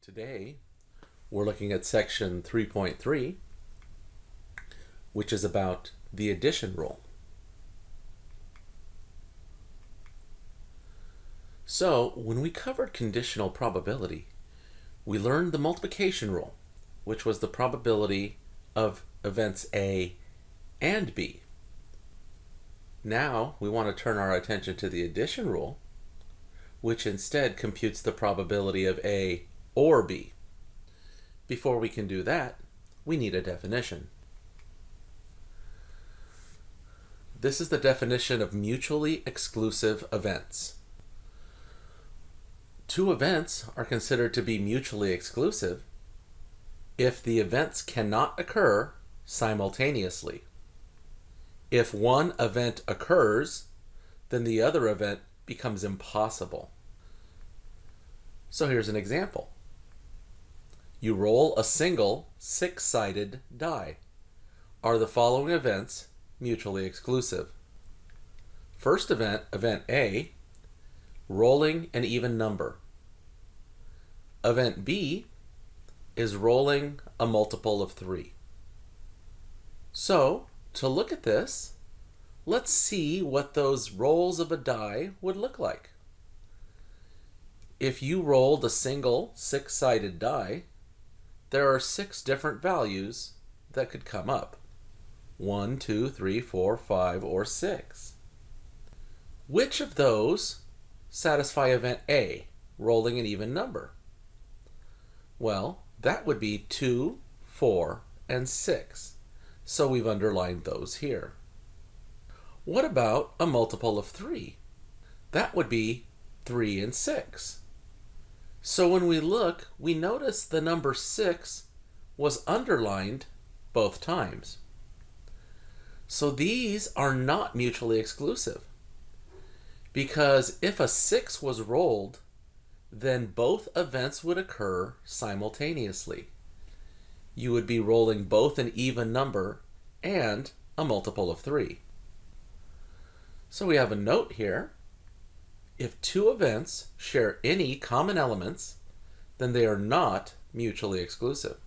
Today, we're looking at section 3.3, which is about the addition rule. So, when we covered conditional probability, we learned the multiplication rule, which was the probability of events A and B. Now, we want to turn our attention to the addition rule, which instead computes the probability of A or B. Before we can do that, we need a definition. This is the definition of mutually exclusive events. Two events are considered to be mutually exclusive if the events cannot occur simultaneously. If one event occurs, then the other event becomes impossible. So here's an example. You roll a single six-sided die. Are the following events mutually exclusive? First event, event A, rolling an even number. Event B is rolling a multiple of 3. So, to look at this, let's see what those rolls of a die would look like. If you rolled a single six-sided die, there are 6 different values that could come up. 1, 2, 3, 4, 5, or 6. Which of those satisfy event A, rolling an even number? Well, that would be 2, 4, and 6. So we've underlined those here. What about a multiple of 3? That would be 3 and 6. So when we look, we notice the number 6 was underlined both times. So these are not mutually exclusive, because if a 6 was rolled, then both events would occur simultaneously. You would be rolling both an even number and a multiple of 3. So we have a note here. If two events share any common elements, then they are not mutually exclusive.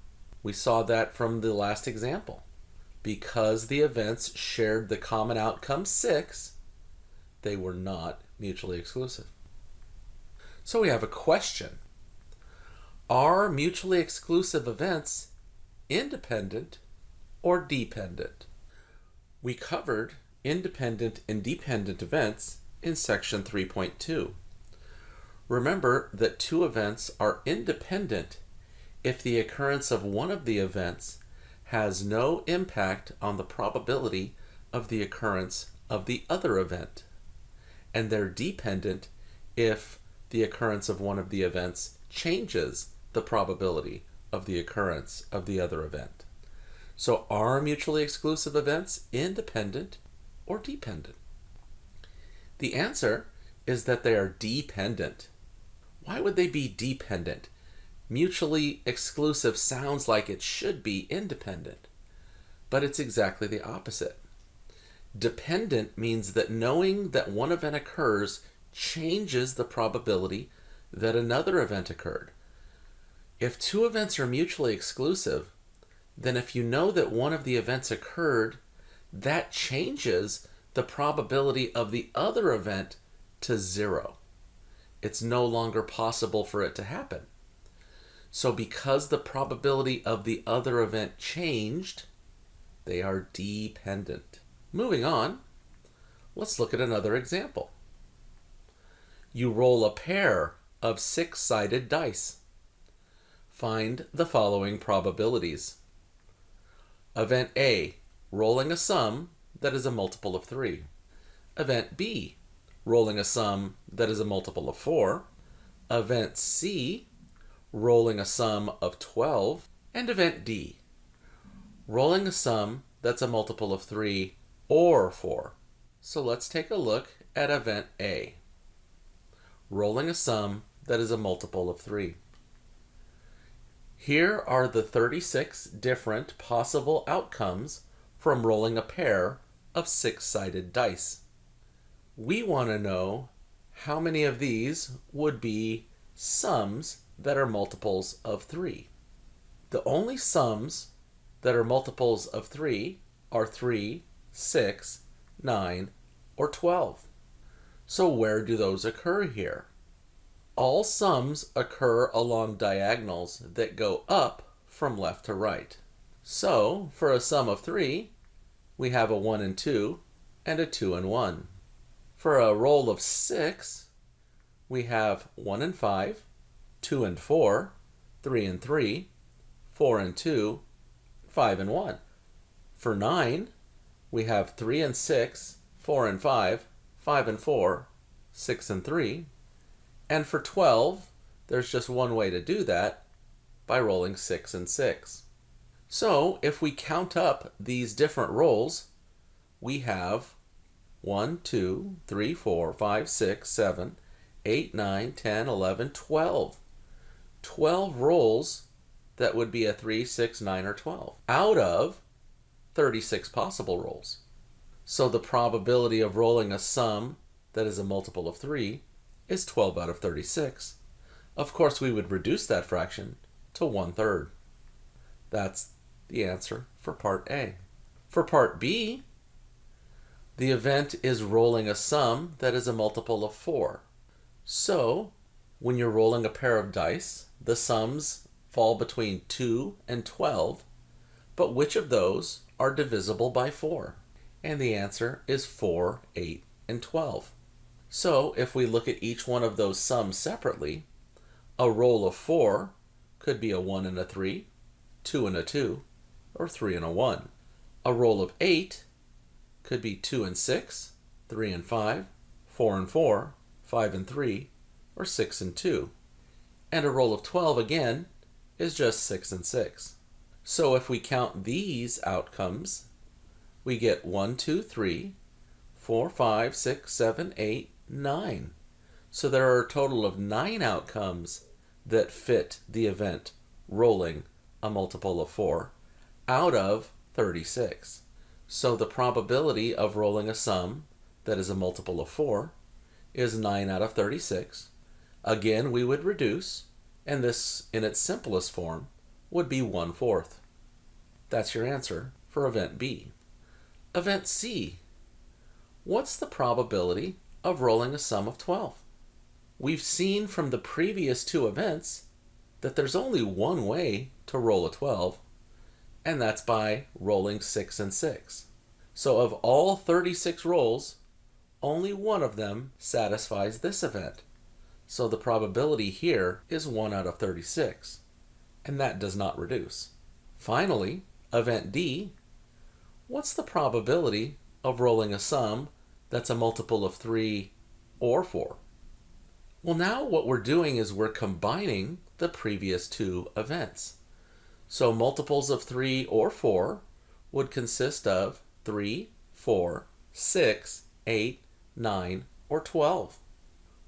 We saw that from the last example. Because the events shared the common outcome 6, they were not mutually exclusive. So we have a question. Are mutually exclusive events independent or dependent? We covered independent and dependent events in section 3.2. Remember that two events are independent if the occurrence of one of the events has no impact on the probability of the occurrence of the other event, and they're dependent if the occurrence of one of the events changes the probability of the occurrence of the other event. So are mutually exclusive events independent or dependent? The answer is that they are dependent. Why would they be dependent? Mutually exclusive sounds like it should be independent, but it's exactly the opposite. Dependent means that knowing that one event occurs changes the probability that another event occurred. If two events are mutually exclusive, then if you know that one of the events occurred, that changes the probability of the other event to 0. It's no longer possible for it to happen. So because the probability of the other event changed, they are dependent. Moving on, let's look at another example. You roll a pair of 6-sided dice. Find the following probabilities. Event A, rolling a sum that is a multiple of 3. Event B, rolling a sum that is a multiple of 4. Event C, rolling a sum of 12. And event D, rolling a sum that's a multiple of 3 or 4. So let's take a look at event A, rolling a sum that is a multiple of 3. Here are the 36 different possible outcomes from rolling a pair of 6-sided dice. We want to know how many of these would be sums that are multiples of 3. The only sums that are multiples of 3 are 3, 6, 9, or 12. So where do those occur here? All sums occur along diagonals that go up from left to right. So for a sum of 3, we have a 1 and 2 and a 2 and 1. For a roll of 6, we have 1 and 5, 2 and 4, 3 and 3, 4 and 2, 5 and 1. For 9, we have 3 and 6, 4 and 5, 5 and 4, 6 and 3. And for 12, there's just one way to do that, by rolling 6 and 6. So if we count up these different rolls, we have 1, 2, 3, 4, 5, 6, 7, 8, 9, 10, 11, 12. 12 rolls that would be a 3, 6, 9, or 12 out of 36 possible rolls. So the probability of rolling a sum that is a multiple of 3 is 12 out of 36. Of course, we would reduce that fraction to 1/3. That's the answer for part A. For part B, the event is rolling a sum that is a multiple of 4. So, when you're rolling a pair of dice, the sums fall between 2 and 12, but which of those are divisible by 4? And the answer is 4, 8, and 12. So, if we look at each one of those sums separately, a roll of 4 could be a 1 and a 3, 2 and a 2, or 3 and a 1. A roll of 8 could be 2 and 6, 3 and 5, 4 and 4, 5 and 3, or 6 and 2. And a roll of 12 again is just 6 and 6. So if we count these outcomes, we get 1, 2, 3, 4, 5, 6, 7, 8, 9. So there are a total of 9 outcomes that fit the event rolling a multiple of 4 out of 36. So the probability of rolling a sum that is a multiple of 4 is 9 out of 36. Again, we would reduce, and this, in its simplest form, would be 1/4. That's your answer for event B. Event C. What's the probability of rolling a sum of 12? We've seen from the previous two events that there's only one way to roll a 12, and that's by rolling 6 and 6. So of all 36 rolls, only one of them satisfies this event. So the probability here is 1 out of 36, and that does not reduce. Finally, event D, what's the probability of rolling a sum that's a multiple of 3 or 4? Well, now what we're doing is we're combining the previous two events. So multiples of 3 or 4 would consist of 3, 4, 6, 8, 9, or 12.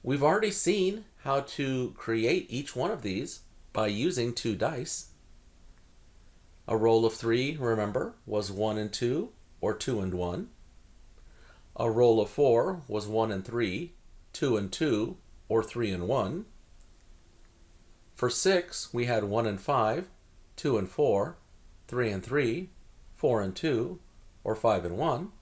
We've already seen how to create each one of these by using 2 dice. A roll of 3, remember, was 1 and 2, or 2 and 1. A roll of 4 was 1 and 3, 2 and 2, or 3 and 1. For 6, we had 1 and 5, 2 and 4, 3 and 3, 4 and 2, or 5 and 1.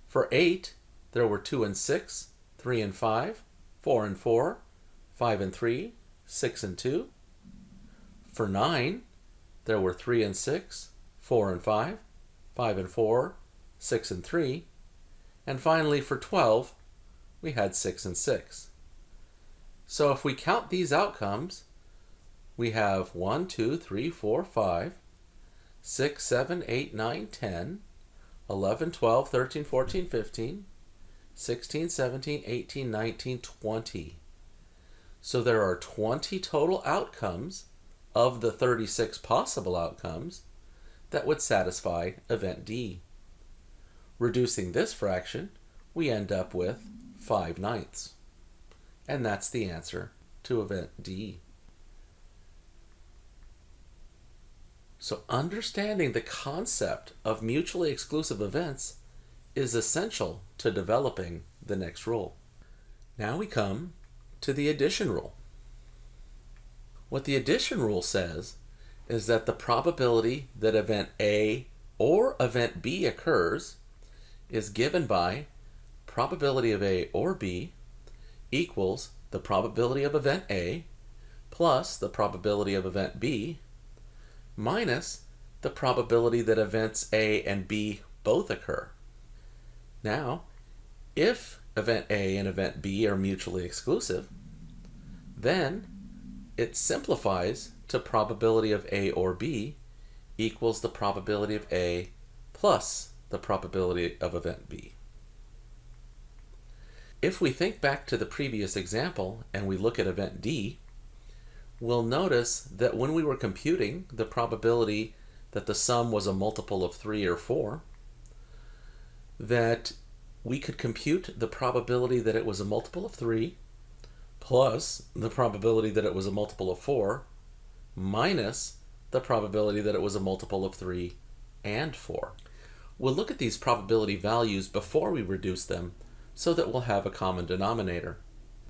For 8, there were 2 and 6, 3 and 5, 4 and 4, 5 and 3, 6 and 2. For 9, there were 3 and 6, 4 and 5, 5 and 4, 6 and 3. And finally, for 12, we had 6 and 6. So if we count these outcomes, we have 1, 2, 3, 4, 5, 6, 7, 8, 9, 10, 11, 12, 13, 14, 15, 16, 17, 18, 19, 20. So there are 20 total outcomes of the 36 possible outcomes that would satisfy event D. Reducing this fraction, we end up with 5/9. And that's the answer to event D. So understanding the concept of mutually exclusive events is essential to developing the next rule. Now we come to the addition rule. What the addition rule says is that the probability that event A or event B occurs is given by probability of A or B equals the probability of event A plus the probability of event B minus the probability that events A and B both occur. Now, if event A and event B are mutually exclusive, then it simplifies to probability of A or B equals the probability of A plus the probability of event B. If we think back to the previous example and we look at event D, we'll notice that when we were computing the probability that the sum was a multiple of 3 or 4, that we could compute the probability that it was a multiple of 3 plus the probability that it was a multiple of 4 minus the probability that it was a multiple of 3 and 4. We'll look at these probability values before we reduce them so that we'll have a common denominator.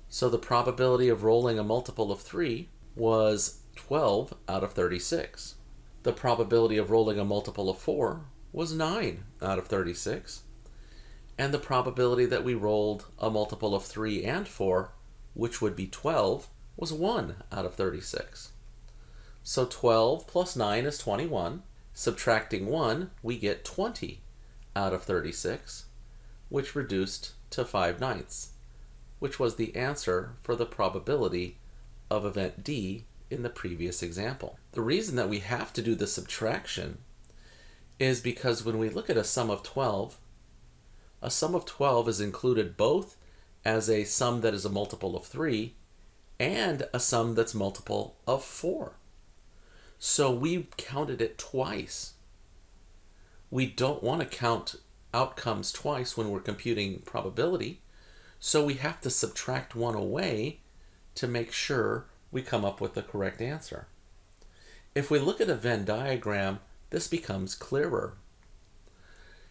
So the probability of rolling a multiple of 3 was 12 out of 36. The probability of rolling a multiple of 4 was 9 out of 36. And the probability that we rolled a multiple of 3 and 4, which would be 12, was 1 out of 36. So 12 plus 9 is 21. Subtracting 1, we get 20 out of 36, which reduced to 5/9, which was the answer for the probability of event D in the previous example. The reason that we have to do the subtraction is because when we look at a sum of 12 is included both as a sum that is a multiple of 3 and a sum that's multiple of 4. So we counted it twice. We don't want to count outcomes twice when we're computing probability, so we have to subtract one away to make sure we come up with the correct answer. If we look at a Venn diagram, this becomes clearer.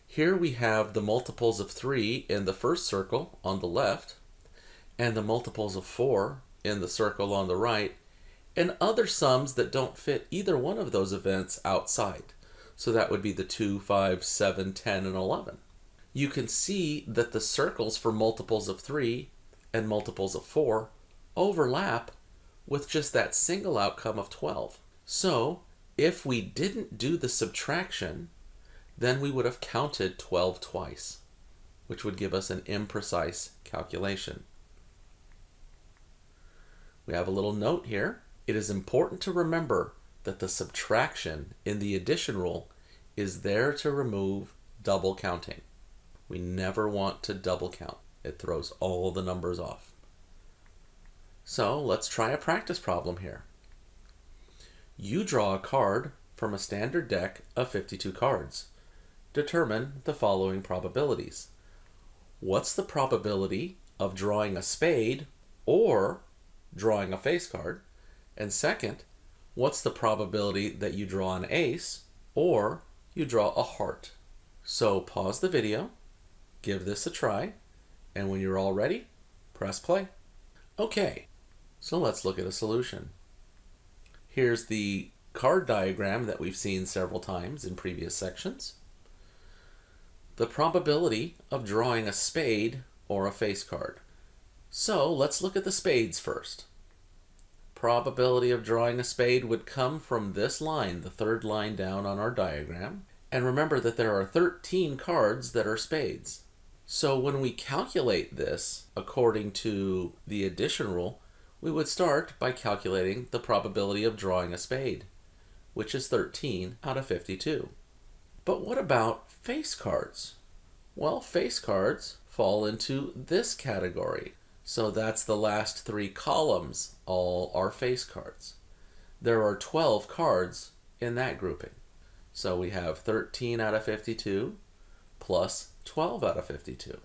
Here we have the multiples of 3 in the first circle on the left, and the multiples of 4 in the circle on the right, and other sums that don't fit either one of those events outside. So that would be the 2, 5, 7, 10, and 11. You can see that the circles for multiples of 3 and multiples of 4 overlap with just that single outcome of 12. So if we didn't do the subtraction, then we would have counted 12 twice, which would give us an imprecise calculation. We have a little note here. It is important to remember that the subtraction in the addition rule is there to remove double counting. We never want to double count. It throws all the numbers off. So let's try a practice problem here. You draw a card from a standard deck of 52 cards. Determine the following probabilities. What's the probability of drawing a spade or drawing a face card? And second, what's the probability that you draw an ace or you draw a heart? So pause the video, give this a try, and when you're all ready, press play. Okay, so let's look at a solution. Here's the card diagram that we've seen several times in previous sections. The probability of drawing a spade or a face card. So let's look at the spades first. Probability of drawing a spade would come from this line, the third line down on our diagram. And remember that there are 13 cards that are spades. So when we calculate this according to the addition rule, we would start by calculating the probability of drawing a spade, which is 13 out of 52. But what about face cards? Well, face cards fall into this category. So that's the last 3 columns, all are face cards. There are 12 cards in that grouping. So we have 13 out of 52 plus 12 out of 52.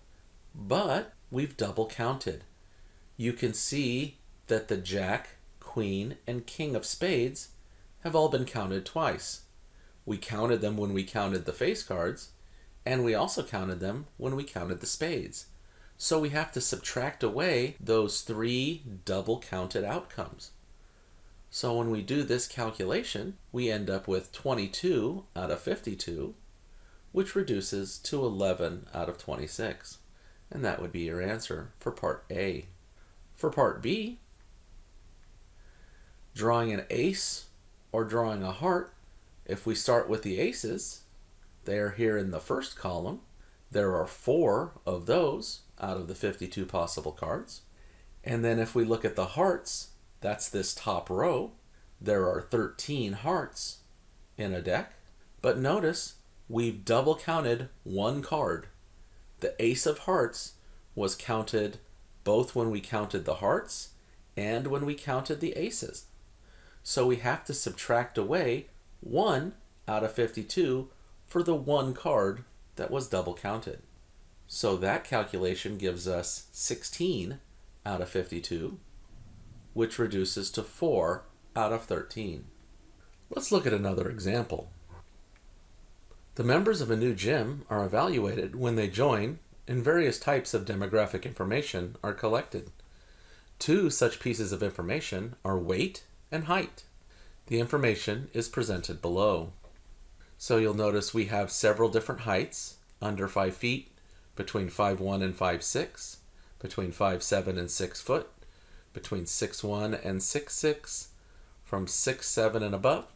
But we've double counted. You can see that the jack, queen, and king of spades have all been counted twice. We counted them when we counted the face cards, and we also counted them when we counted the spades. So we have to subtract away those 3 double counted outcomes. So when we do this calculation, we end up with 22 out of 52, which reduces to 11 out of 26. And that would be your answer for part A. For part B, drawing an ace or drawing a heart, if we start with the aces, they are here in the first column. There are 4 of those out of the 52 possible cards. And then if we look at the hearts, that's this top row. There are 13 hearts in a deck. But notice we've double counted one card. The ace of hearts was counted both when we counted the hearts and when we counted the aces. So we have to subtract away 1 out of 52 for the one card that was double counted. So that calculation gives us 16 out of 52, which reduces to 4 out of 13. Let's look at another example. The members of a new gym are evaluated when they join, and various types of demographic information are collected. 2 such pieces of information are weight and height. The information is presented below. So you'll notice we have several different heights, under 5 feet, between 5'1" and 5'6", between 5'7" and 6 foot, between 6'1" and 6'6", from 6'7" and above,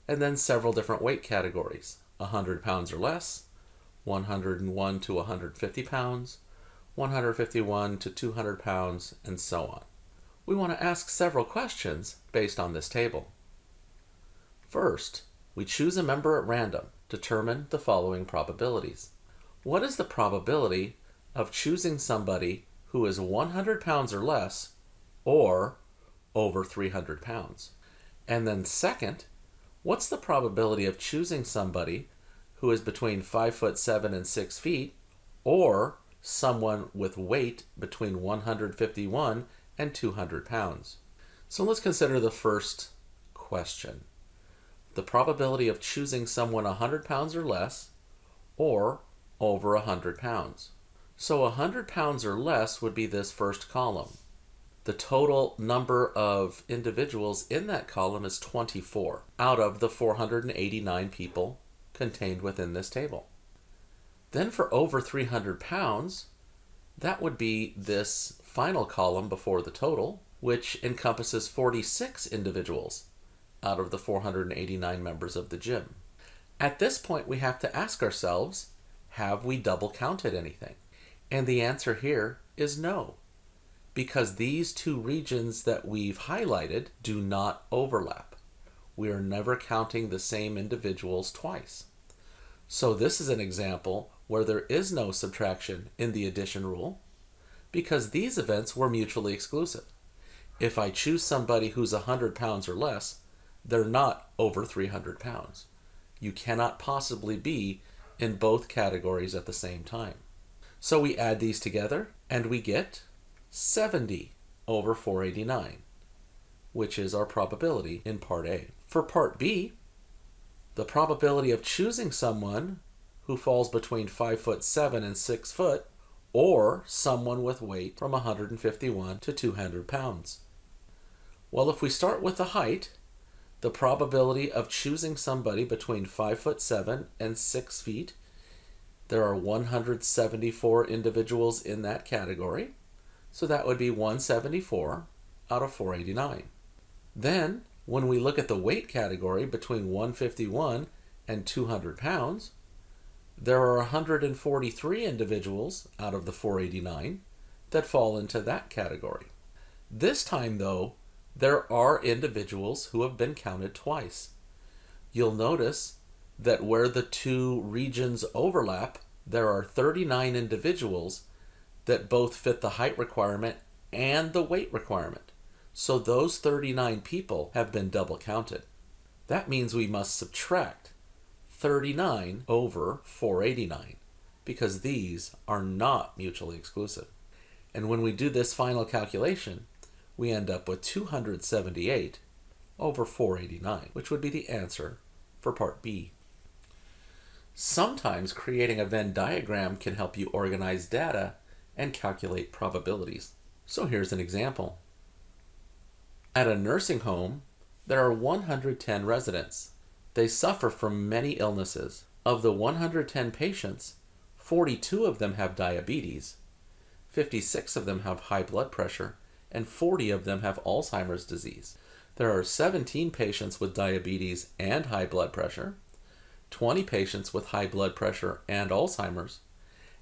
and then several different weight categories, 100 pounds or less, 101 to 150 pounds, 151 to 200 pounds, and so on. We want to ask several questions based on this table. First, we choose a member at random. Determine the following probabilities. What is the probability of choosing somebody who is 100 pounds or less or over 300 pounds? And then second, what's the probability of choosing somebody who is between 5'7" and 6 feet or someone with weight between 151 and 200 pounds? So let's consider the first question. The probability of choosing someone 100 pounds or less or over 100 pounds. So 100 pounds or less would be this first column. The total number of individuals in that column is 24 out of the 489 people contained within this table. Then for over 300 pounds, that would be this final column before the total, which encompasses 46 individuals out of the 489 members of the gym. At this point, we have to ask ourselves, have we double counted anything? And the answer here is no, because these two regions that we've highlighted do not overlap. We are never counting the same individuals twice. So this is an example where there is no subtraction in the addition rule, because these events were mutually exclusive. If I choose somebody who's 100 pounds or less, they're not over 300 pounds. You cannot possibly be in both categories at the same time. So we add these together and we get 70 over 489, which is our probability in part A. For part B, the probability of choosing someone who falls between 5'7" and 6 foot or someone with weight from 151 to 200 pounds. Well, if we start with the height, the probability of choosing somebody between 5'7" and 6 feet, there are 174 individuals in that category, so that would be 174 out of 489. Then, when we look at the weight category between 151 and 200 pounds, there are 143 individuals out of the 489 that fall into that category. This time, though, there are individuals who have been counted twice. You'll notice that where the two regions overlap, there are 39 individuals that both fit the height requirement and the weight requirement. So those 39 people have been double counted. That means we must subtract 39 over 489 because these are not mutually exclusive. And when we do this final calculation, we end up with 278 over 489, which would be the answer for part B. Sometimes creating a Venn diagram can help you organize data and calculate probabilities. So here's an example. At a nursing home, There are 110 residents. They suffer from many illnesses. Of the 110 patients, 42 of them have diabetes, 56 of them have high blood pressure, and 40 of them have Alzheimer's disease. There are 17 patients with diabetes and high blood pressure, 20 patients with high blood pressure and Alzheimer's,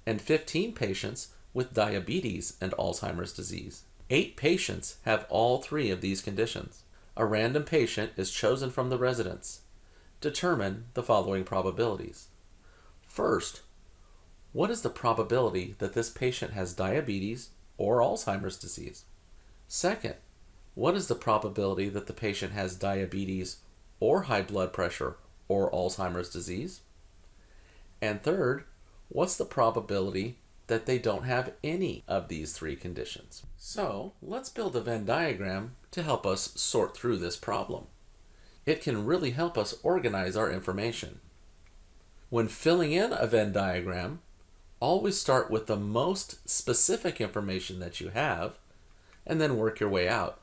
and 15 patients with diabetes and Alzheimer's disease. 8 patients have all 3 of these conditions. A random patient is chosen from the residents. Determine the following probabilities. First, what is the probability that this patient has diabetes or Alzheimer's disease? Second, what is the probability that the patient has diabetes or high blood pressure or Alzheimer's disease? And third, what's the probability that they don't have any of these 3 conditions? So let's build a Venn diagram to help us sort through this problem. It can really help us organize our information. When filling in a Venn diagram, always start with the most specific information that you have and then work your way out.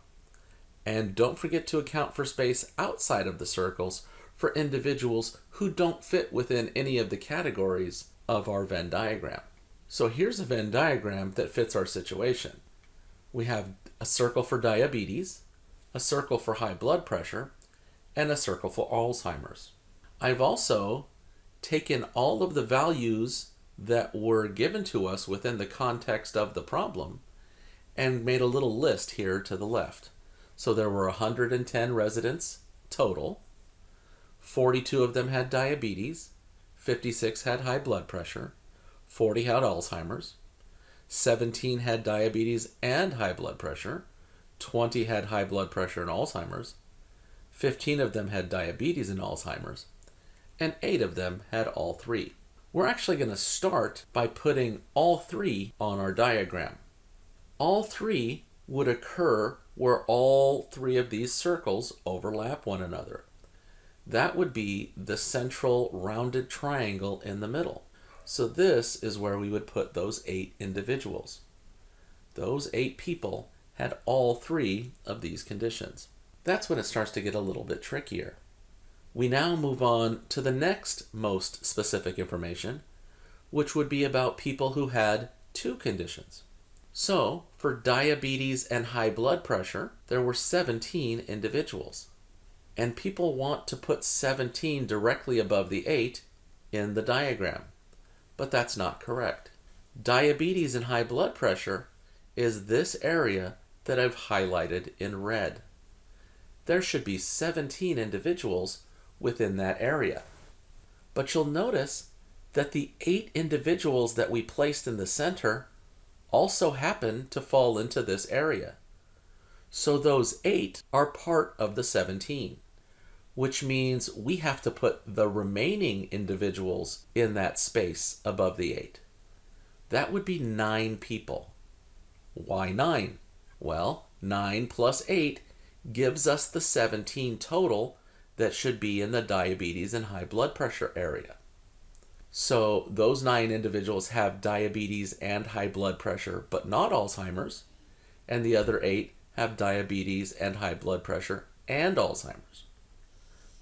And don't forget to account for space outside of the circles for individuals who don't fit within any of the categories of our Venn diagram. So here's a Venn diagram that fits our situation. We have a circle for diabetes, a circle for high blood pressure, and a circle for Alzheimer's. I've also taken all of the values that were given to us within the context of the problem and made a little list here to the left. So there were 110 residents total. 42 of them had diabetes, 56 had high blood pressure, 40 had Alzheimer's, 17 had diabetes and high blood pressure, 20 had high blood pressure and Alzheimer's, 15 of them had diabetes and Alzheimer's, and 8 of them had all 3. We're actually going to start by putting all 3 on our diagram. All 3 would occur where all 3 of these circles overlap one another. That would be the central rounded triangle in the middle. So this is where we would put those 8 individuals. Those 8 people had all 3 of these conditions. That's when it starts to get a little bit trickier. We now move on to the next most specific information, which would be about people who had 2 conditions. So, for diabetes and high blood pressure, there were 17 individuals. And people want to put 17 directly above the 8 in the diagram. But that's not correct. Diabetes and high blood pressure is this area that I've highlighted in red. There should be 17 individuals within that area. But you'll notice that the 8 individuals that we placed in the center also happen to fall into this area. So those 8 are part of the 17, which means we have to put the remaining individuals in that space above the 8. That would be 9 people. Why 9? Well, 9 plus 8 gives us the 17 total that should be in the diabetes and high blood pressure area. So those 9 individuals have diabetes and high blood pressure, but not Alzheimer's, and the other 8 have diabetes and high blood pressure and Alzheimer's.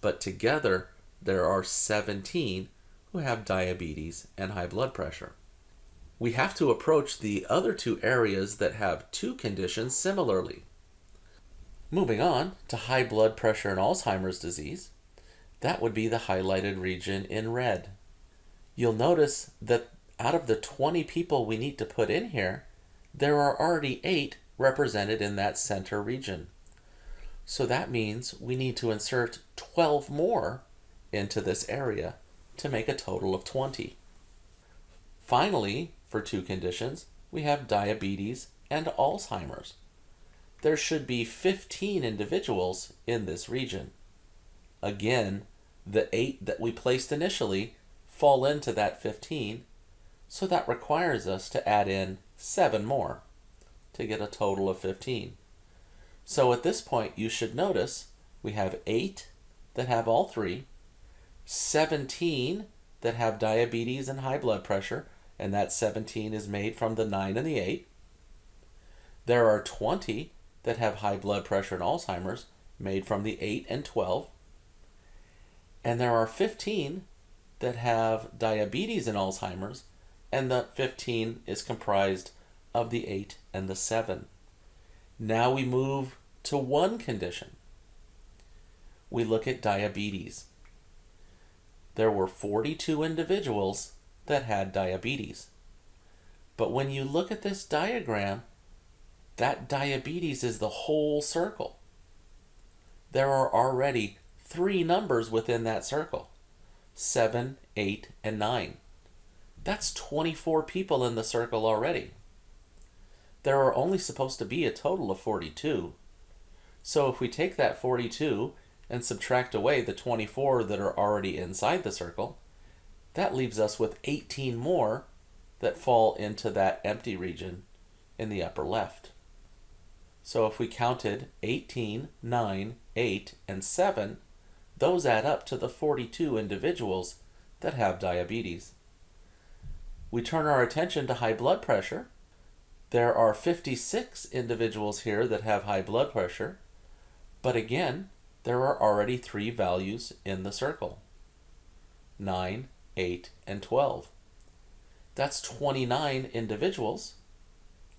But together, there are 17 who have diabetes and high blood pressure. We have to approach the other 2 areas that have 2 conditions similarly. Moving on to high blood pressure and Alzheimer's disease, that would be the highlighted region in red. You'll notice that out of the 20 people we need to put in here, there are already 8 represented in that center region. So that means we need to insert 12 more into this area to make a total of 20. Finally, for 2 conditions, we have diabetes and Alzheimer's. There should be 15 individuals in this region. Again, the 8 that we placed initially fall into that 15, so that requires us to add in 7 more to get a total of 15. So at this point, you should notice we have 8 that have all 3, 17 that have diabetes and high blood pressure, and that 17 is made from the 9 and the 8. There are 20 that have high blood pressure and Alzheimer's, made from the 8 and 12. And there are 15 that have diabetes and Alzheimer's, and that 15 is comprised of the 8 and the 7. Now we move to one condition. We look at diabetes. There were 42 individuals that had diabetes. But when you look at this diagram, that diabetes is the whole circle. There are already 3 numbers within that circle: 7, 8, and 9. That's 24 people in the circle already. There are only supposed to be a total of 42. So if we take that 42 and subtract away the 24 that are already inside the circle, that leaves us with 18 more that fall into that empty region in the upper left. So if we counted 18, 9, 8, and 7, those add up to the 42 individuals that have diabetes. We turn our attention to high blood pressure. There are 56 individuals here that have high blood pressure, but again, there are already 3 values in the circle: 9, 8, and 12. That's 29 individuals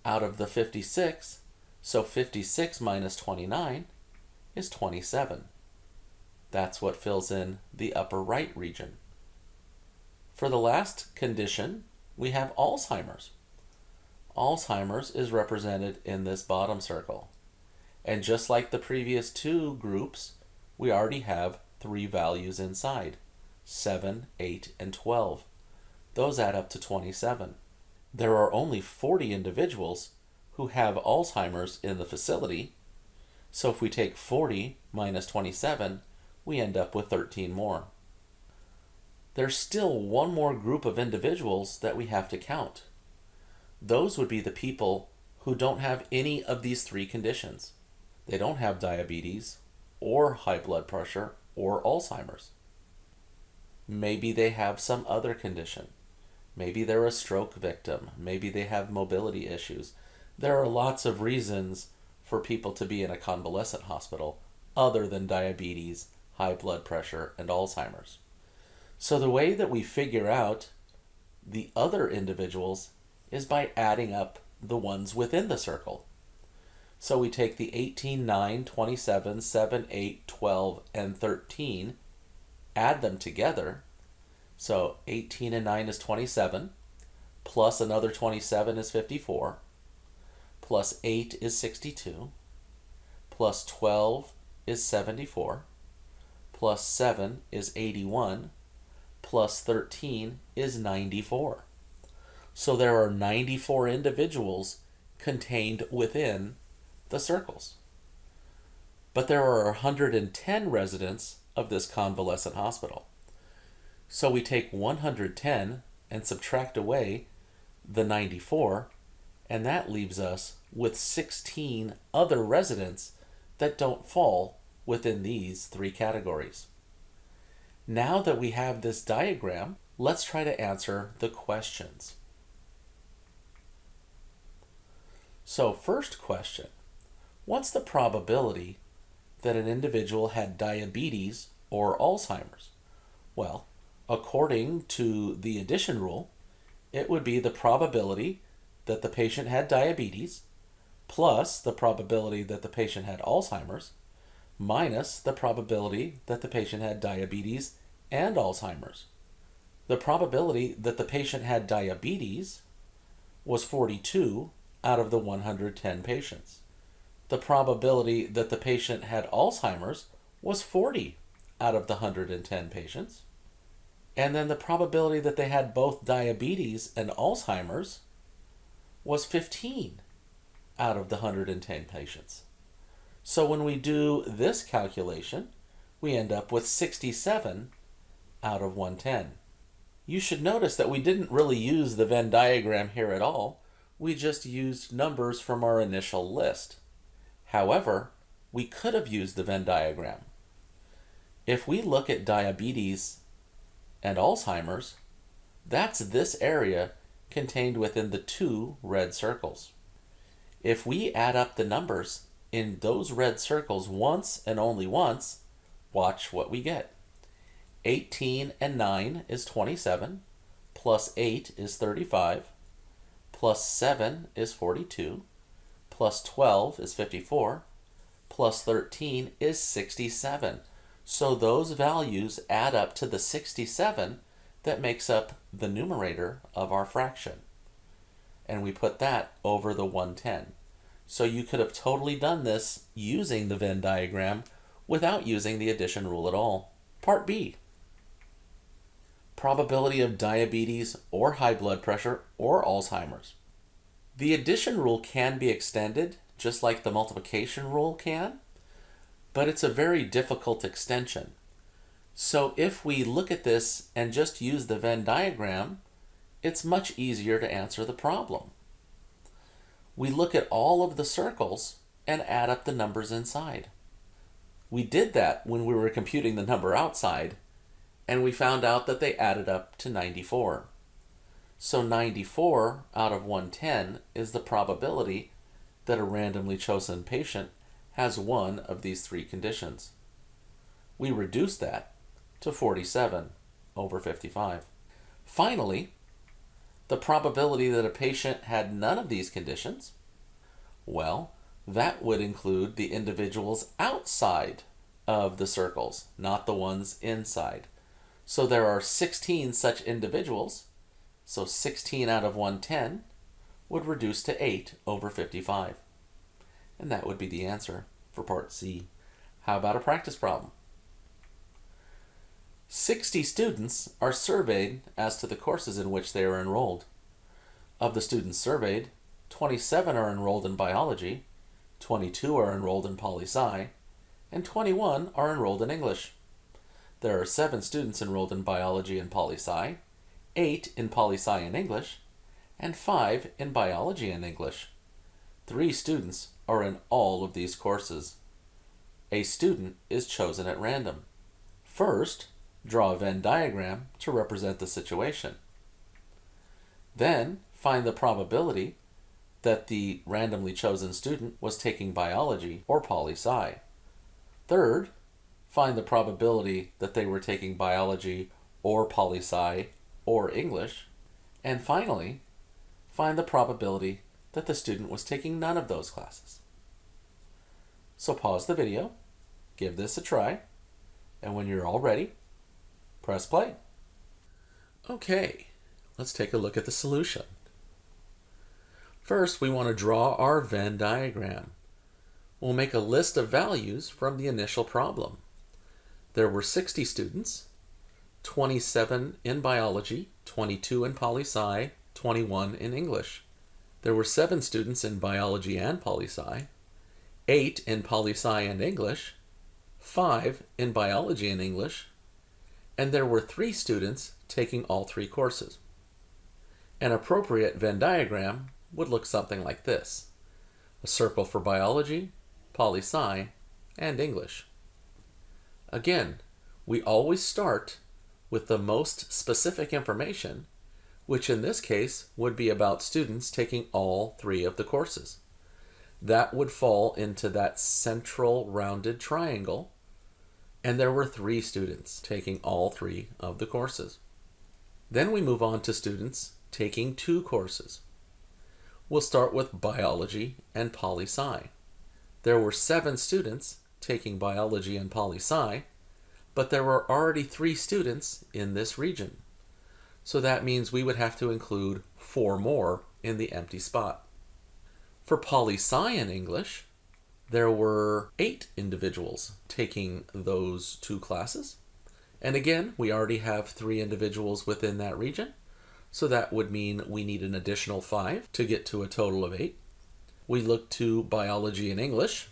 out of the 56, so 56 minus 29 is 27. That's what fills in the upper right region. For the last condition, we have Alzheimer's. Alzheimer's is represented in this bottom circle. And just like the previous 2 groups, we already have 3 values inside: 7, 8, and 12. Those add up to 27. There are only 40 individuals who have Alzheimer's in the facility, so if we take 40 minus 27, we end up with 13 more. There's still one more group of individuals that we have to count. Those would be the people who don't have any of these 3 conditions. They don't have diabetes, or high blood pressure, or Alzheimer's. Maybe they have some other condition. Maybe they're a stroke victim. Maybe they have mobility issues. There are lots of reasons for people to be in a convalescent hospital other than diabetes, high blood pressure, and Alzheimer's. So the way that we figure out the other individuals is by adding up the ones within the circle. So we take the 18, 9, 27, 7, 8, 12, and 13, add them together. So 18 and 9 is 27, plus another 27 is 54, plus 8 is 62, plus 12 is 74, plus 7 is 81, plus 13 is 94. So there are 94 individuals contained within the circles. But there are 110 residents of this convalescent hospital. So we take 110 and subtract away the 94, and that leaves us with 16 other residents that don't fall within these 3 categories. Now that we have this diagram, let's try to answer the questions. So first question, what's the probability that an individual had diabetes or Alzheimer's? Well, according to the addition rule, it would be the probability that the patient had diabetes plus the probability that the patient had Alzheimer's minus the probability that the patient had diabetes and Alzheimer's. The probability that the patient had diabetes was 42 out of the 110 patients. The probability that the patient had Alzheimer's was 40 out of the 110 patients. And then the probability that they had both diabetes and Alzheimer's was 15 out of the 110 patients. So when we do this calculation, we end up with 67 out of 110. You should notice that we didn't really use the Venn diagram here at all. We just used numbers from our initial list. However, we could have used the Venn diagram. If we look at diabetes and Alzheimer's, that's this area contained within the 2 red circles. If we add up the numbers in those red circles once and only once, watch what we get. 18 and 9 is 27, plus 8 is 35, plus 7 is 42, plus 12 is 54, plus 13 is 67. So those values add up to the 67 that makes up the numerator of our fraction. And we put that over the 110. So you could have totally done this using the Venn diagram without using the addition rule at all. Part B. Probability of diabetes or high blood pressure or Alzheimer's. The addition rule can be extended just like the multiplication rule can, but it's a very difficult extension. So if we look at this and just use the Venn diagram, it's much easier to answer the problem. We look at all of the circles and add up the numbers inside. We did that when we were computing the number outside, and we found out that they added up to 94. So 94 out of 110 is the probability that a randomly chosen patient has one of these three conditions. We reduce that to 47 over 55. Finally, the probability that a patient had none of these conditions, well, that would include the individuals outside of the circles, not the ones inside. So there are 16 such individuals, so 16 out of 110 would reduce to 8 over 55. And that would be the answer for part C. How about a practice problem? 60 students are surveyed as to the courses in which they are enrolled. Of the students surveyed, 27 are enrolled in biology, 22 are enrolled in poli-sci, and 21 are enrolled in English. There are 7 students enrolled in biology and poli-sci, 8 in poli-sci and English, and 5 in biology and English. 3 students are in all of these courses. A student is chosen at random. First, draw a Venn diagram to represent the situation. Then, find the probability that the randomly chosen student was taking biology or poli-sci. Third, find the probability that they were taking biology or poli-sci or English. And finally, find the probability that the student was taking none of those classes. So pause the video, give this a try, and when you're all ready, press play. Okay, let's take a look at the solution. First, we want to draw our Venn diagram. We'll make a list of values from the initial problem. There were 60 students, 27 in biology, 22 in poli-sci, 21 in English. There were 7 students in biology and poli-sci, 8 in poli-sci and English, 5 in biology and English, and there were 3 students taking all 3 courses. An appropriate Venn diagram would look something like this: a circle for biology, poli-sci, and English. Again, we always start with the most specific information, which in this case would be about students taking all 3 of the courses. That would fall into that central rounded triangle, and there were 3 students taking all 3 of the courses. Then we move on to students taking 2 courses. We'll start with biology and poli-sci. There were 7 students taking biology and poli-sci, but there were already 3 students in this region. So that means we would have to include 4 more in the empty spot. For poli-sci and English, there were 8 individuals taking those 2 classes. And again, we already have 3 individuals within that region, so that would mean we need an additional 5 to get to a total of 8. We look to biology and English.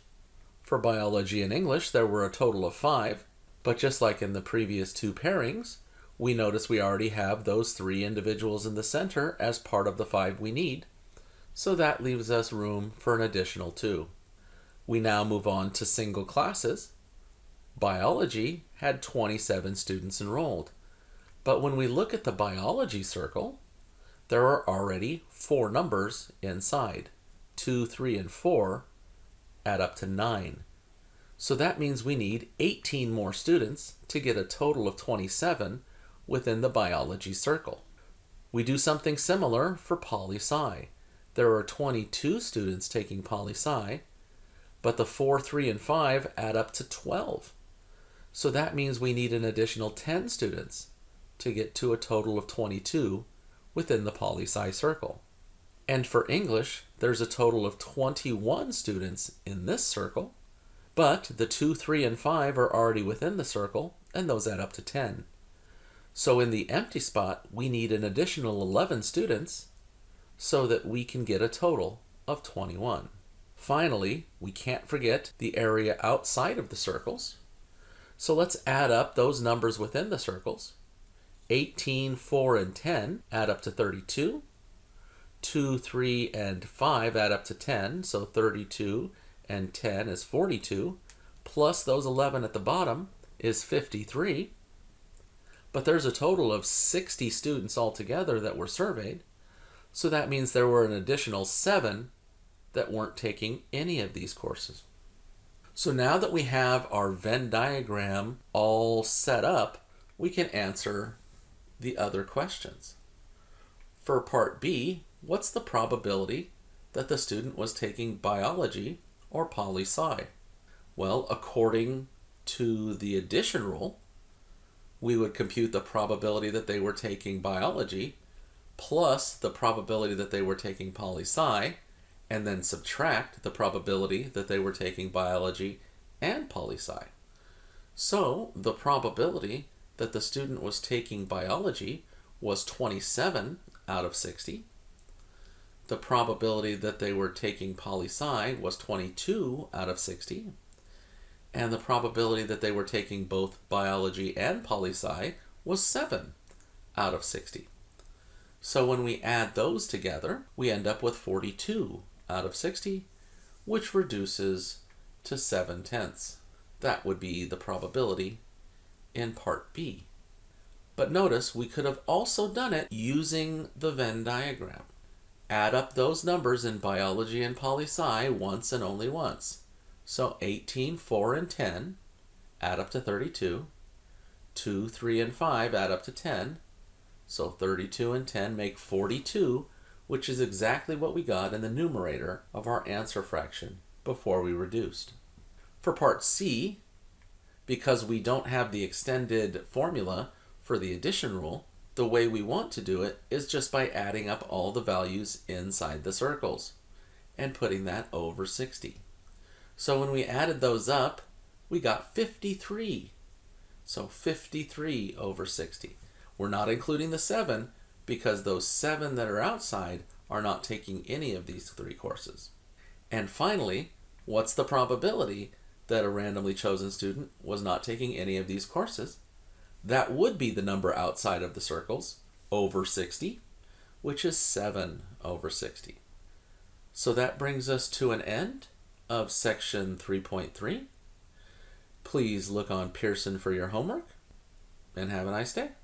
For biology and English, there were a total of 5, but just like in the previous 2 pairings, we notice we already have those 3 individuals in the center as part of the 5 we need, so that leaves us room for an additional 2. We now move on to single classes. Biology had 27 students enrolled, but when we look at the biology circle, there are already 4 numbers inside, 2, 3, and 4, add up to 9. So that means we need 18 more students to get a total of 27 within the biology circle. We do something similar for poli-sci. There are 22 students taking poli-sci, but the 4, 3, and 5 add up to 12. So that means we need an additional 10 students to get to a total of 22 within the poli-sci circle. And for English, there's a total of 21 students in this circle, but the 2, 3, and 5 are already within the circle, and those add up to 10. So in the empty spot, we need an additional 11 students so that we can get a total of 21. Finally, we can't forget the area outside of the circles. So let's add up those numbers within the circles. 18, 4, and 10 add up to 32. 2, 3, and 5 add up to 10, so 32 and 10 is 42, plus those 11 at the bottom is 53. But there's a total of 60 students altogether that were surveyed, so that means there were an additional 7 that weren't taking any of these courses. So now that we have our Venn diagram all set up, we can answer the other questions. For part B, what's the probability that the student was taking biology or poli-sci? Well, according to the addition rule, we would compute the probability that they were taking biology plus the probability that they were taking poli-sci, and then subtract the probability that they were taking biology and poli-sci. So the probability that the student was taking biology was 27 out of 60. The probability that they were taking poli-sci was 22 out of 60. And the probability that they were taking both biology and poli-sci was 7 out of 60. So when we add those together, we end up with 42 out of 60, which reduces to 7/10. That would be the probability in part B. But notice we could have also done it using the Venn diagram. Add up those numbers in biology and poli-sci once and only once. So 18, 4, and 10 add up to 32. 2, 3, and 5 add up to 10. So 32 and 10 make 42, which is exactly what we got in the numerator of our answer fraction before we reduced. For part C, because we don't have the extended formula for the addition rule, the way we want to do it is just by adding up all the values inside the circles and putting that over 60. So when we added those up, we got 53. So 53 over 60. We're not including the 7 because those 7 that are outside are not taking any of these 3 courses. And finally, what's the probability that a randomly chosen student was not taking any of these courses? That would be the number outside of the circles, over 60, which is 7 over 60. So that brings us to an end of section 3.3. Please look on Pearson for your homework, and have a nice day.